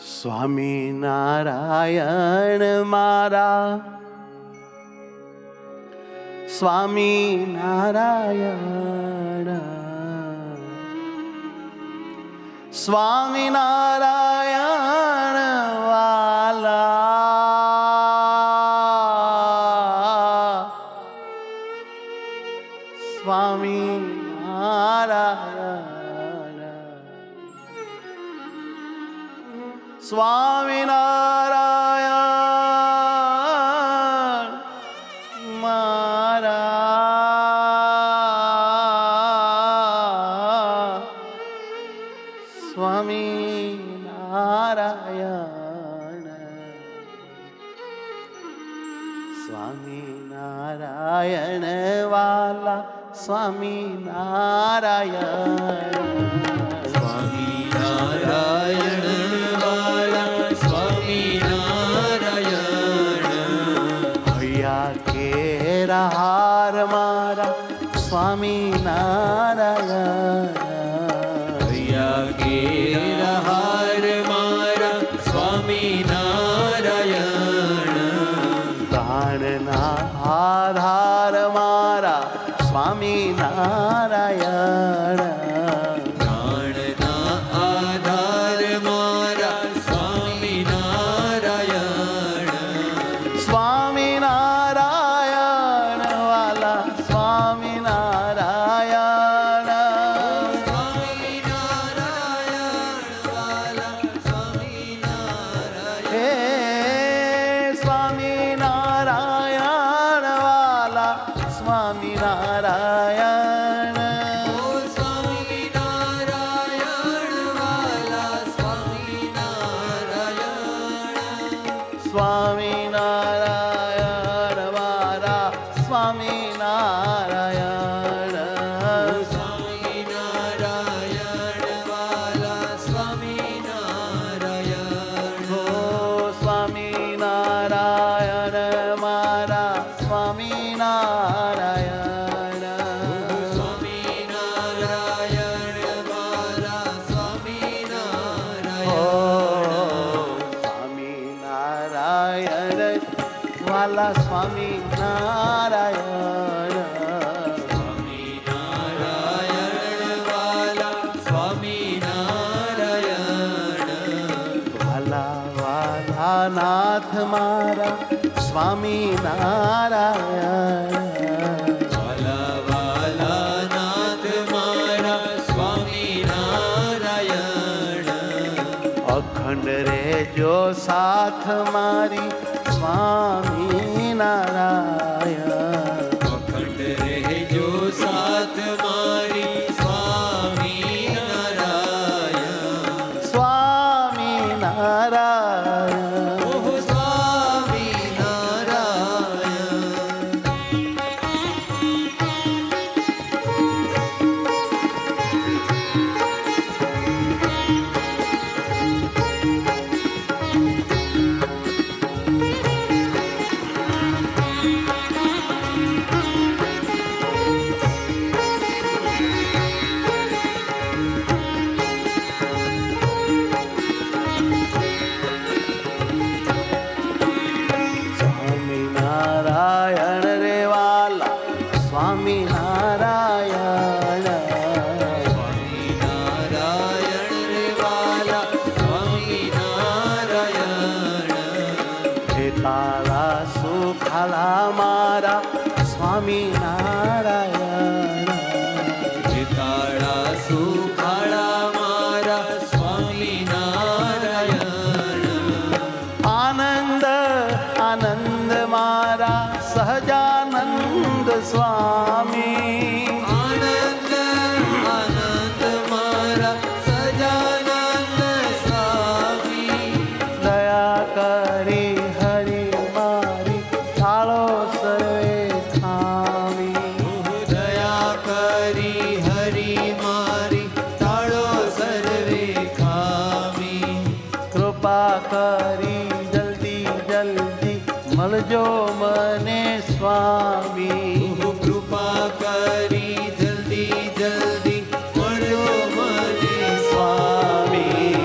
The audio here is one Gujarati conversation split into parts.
સ્વામિનારાયણ મારા સ્વામિનારાયણ સ્વામિનારાયણ વાલા સ્વામિનારાયણ સ્વામિનારાયણ મારા સ્વામિનારાયણ સ્વામિનારાયણ વાલા સ્વામિનારાયણ સ્વામિનારાયણ વાલા સ્વામિનારાયણ ભૈયા કેરા હાર મારા સ્વામિનારાયણ ભૈયા કેરા હાર મારા સ્વામિનારાયણ પ્રાણના આધાર મારા સ્વામિનારાયણ પ્રાણના આધાર મારા સ્વામિનારાયણ સ્વામિનારાયણ વાલા સ્વામિનારાયણ સ્વામિનારાયણ વાલા સ્વામિનારાયણ હે સ્વામિનારાયણ વાલા સ્વામિનારાયણ સ્વામિનારાયણ વાલા સ્વામિનારાયણ સ્વામિનારાયણ વાલા સ્વામિનારાયણ સ્વામિનારાયણ વાલા સ્વામિનારાયણ ઓ સ્વામિનારાયણ વાલા સ્વામિનારાયણ સ્વામિનારાયણ વાલા સ્વામિનારાયણ વાલા વાલા નાથ મારા સ્વામિનારાયણ વાલા વાલા નાથ મારા સ્વામિનારાયણ અખંડ રેજો સાથ મારી સ્વામિનારાયણ અખંડ રહેજો સાથ મારી સ્વામિનારાયણ સ્વામિનારાયણ ઓહ સ્વામિનારાયણ સ્વામિનારાયણ રે વાલા સ્વામિનારાયણ સ્વામિનારાયણ રે વાલા સ્વામિનારાયણ હે તારા સુખાલા મારા સ્વામિનારાયણ જીતાળા સુખાળા મારા સ્વામિનારાયણ આનંદ આનંદ મારા સહજાનંદ સ્વામી આનંદ આનંદ મારા સજાનંદ સ્વામી દયા કરી હરિ મારી થાળો સર્વે ખાવી દયા કરી હરી મારી તાળો સર્વે ખાવી કૃપા કરી જલ્દી જલ્દી મળજો મને સ્વામી કૃપા કરી જલ્દી જલ્દી મળજો મને સ્વામી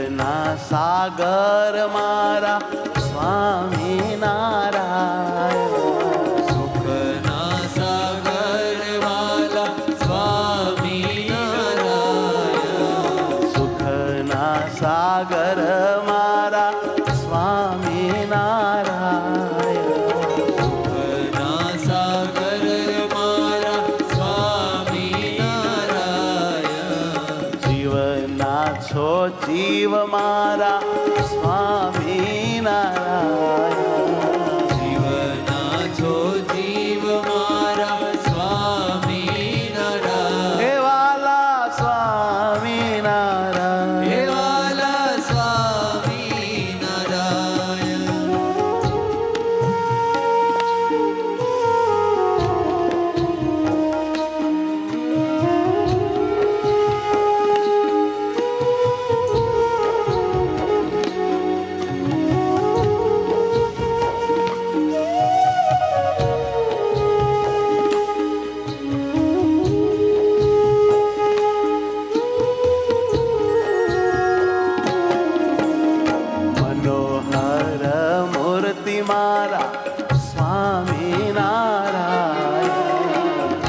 જીવના સાગર મારા સ્વામી નારાયણ. સુખના સાગર વાલા સ્વામી નારાયણ. સુખના સાગર મારા સ્વામી નારાયણ. સુખના સાગર મારા સ્વામી નારાયણ. જીવના છો જીવ મારા સ્વામી નારાયણ. જીવના છો જીવ મારા સ્વામી નારાયણ. હે વાલા સ્વામી નારાયણ. હે વાલા સ્વામી નારાયણ. મનોહર મૂર્તિ મારા સ્વામી નારાયણ.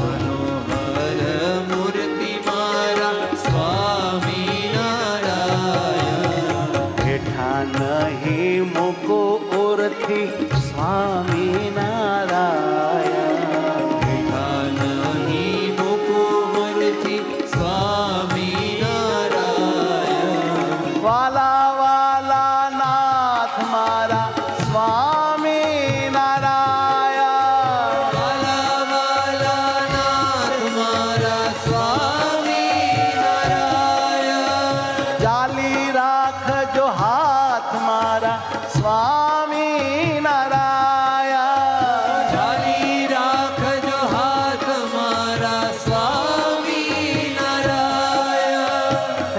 મનોહર મૂર્તિ મારા સ્વામી નારાયણ. બેઠા નહીં મૂકો ઉરથી સ્વામી નારાયણ. બેઠા નહીં મુકુમરથી સ્વામી નારાયણ. વાલા વાલા નાથ મારા સ્વામી નારાયણ. વાલા વાલા નાથ મારા સ્વામી નારાયણ. ચાલી રાખજો હાથ મારા સ્વામી નારાયણ. ચાલી રાખજો હાથ મારા સ્વામી નારાયણ.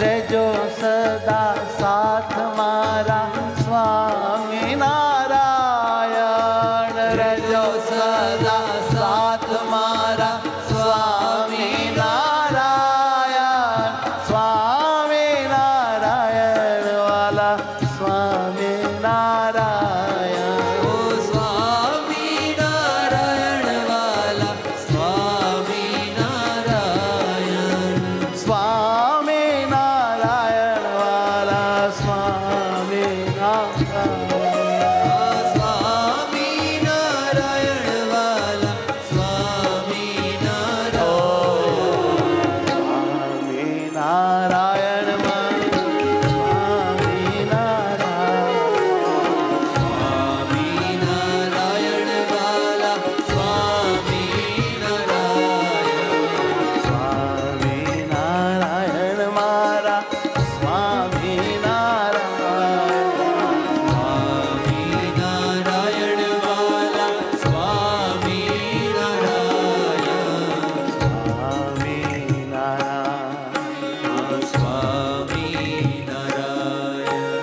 રેજો સદા સાથ મારા સ્વામી નારાયણ. રેજો સદા સાથ મારા સ્વામી નારાયણ. સ્વામી નારાયણ વાલા સ્વામી નારાયણ. ઓ સ્વામી નારાયણ વાલા સ્વામી નારાયણ. સ્વામી નારાયણ વાલા સ્વામી નારાયણ. સ્વામી નારાયણ વાલા સ્વામી નારાયણ. સ્વામી નારાયણ સ્વામી નારાયણ. સ્વામી નારાયણ વાલા સ્વામી નારાયણ. સ્વામી નારાયણ મારા સ્વામી નારાયણ. સ્વામી નારાયણ વાલા સ્વામી નારાયણ. સ્વામી નારાયણ. સ્વામી નારાયણ.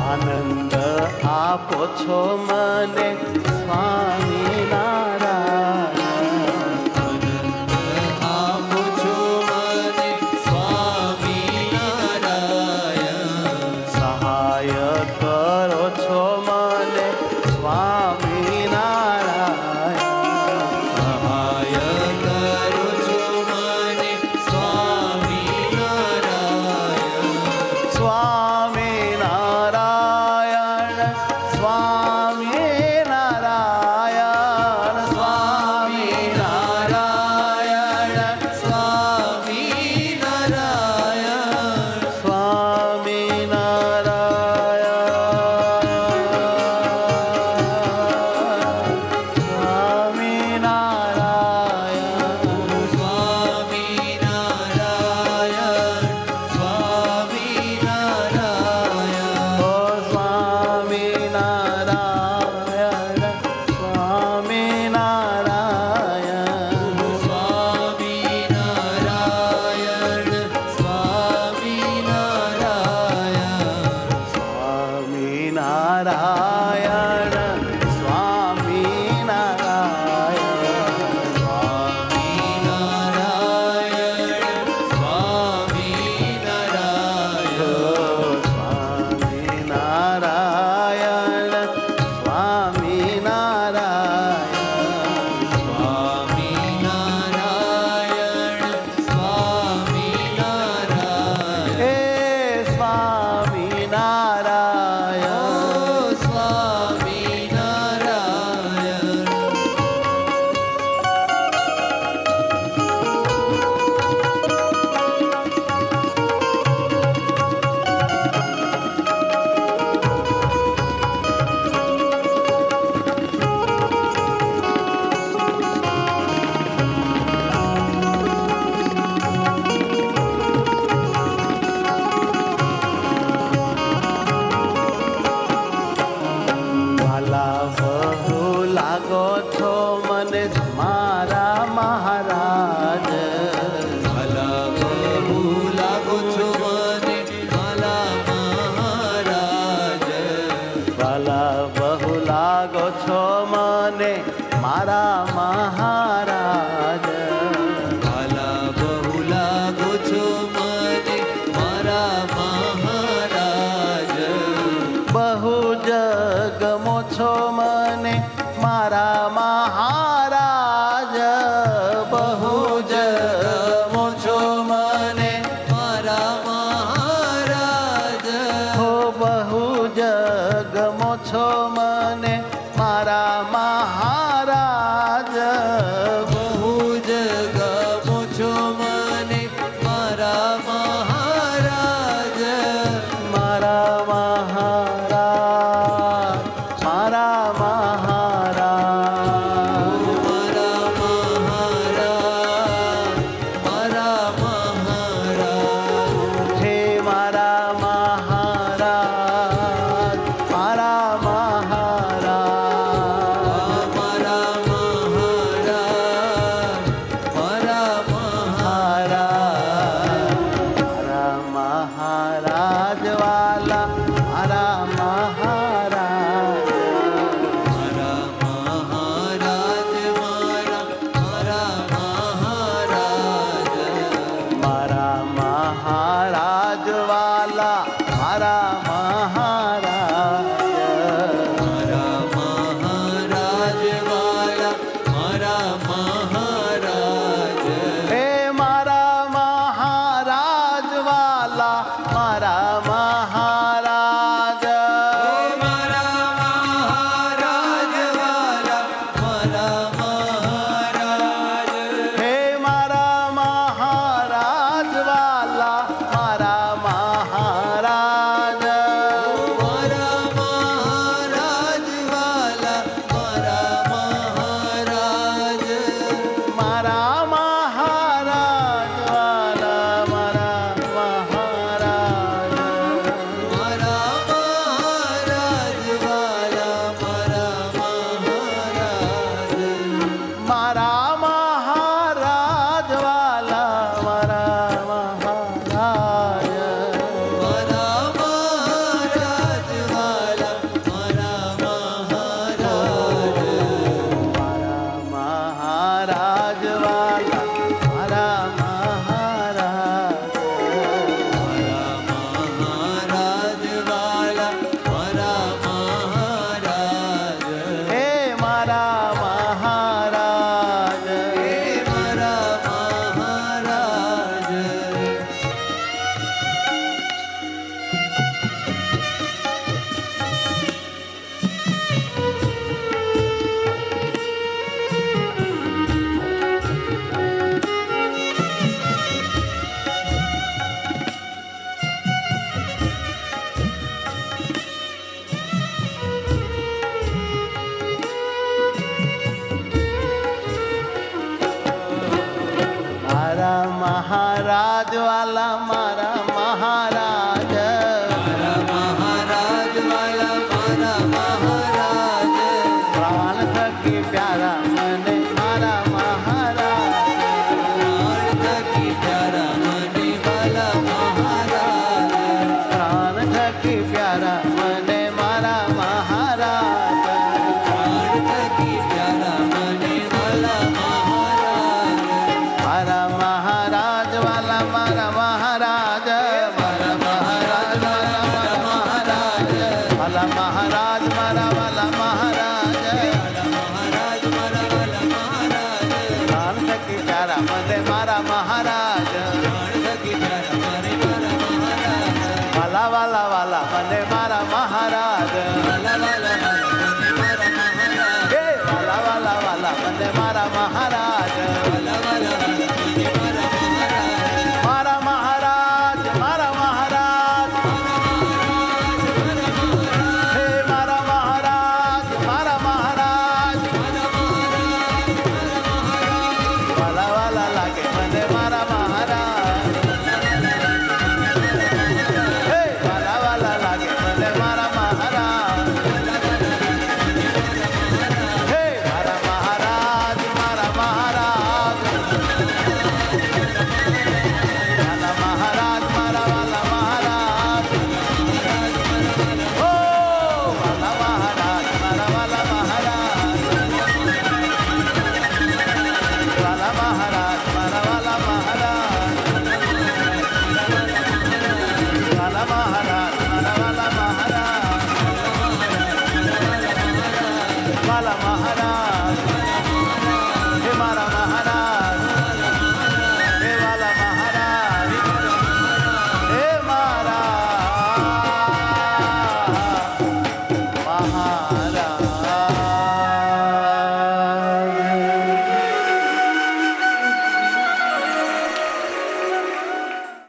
આનંદ આપો છો મને સ્વામી નારાયણ. આનંદ આપો છો મને સ્વામી નારાયણ. સહાય કરો છો મને સ્વામી નારાયણ. સહાય કરો છો મને સ્વામી નારાયણ. સ્વામી નારાયણ. સ્વામી નારાયણ. સ્વામી નારાયણ. સ્વામી નારાયણ. સ્વામી નારાયણ. મહારાજ વાલા મારા મહારાજ મહારાજ વાલા મારા મહારાજ પ્રાણ થકી પ્યારા મને મારા મહારાજ પ્રાણ થકી પ્યારા મને વાલા મહારાજ પ્રાણ થકી પ્યારા મને મારા મહારાજ વાલા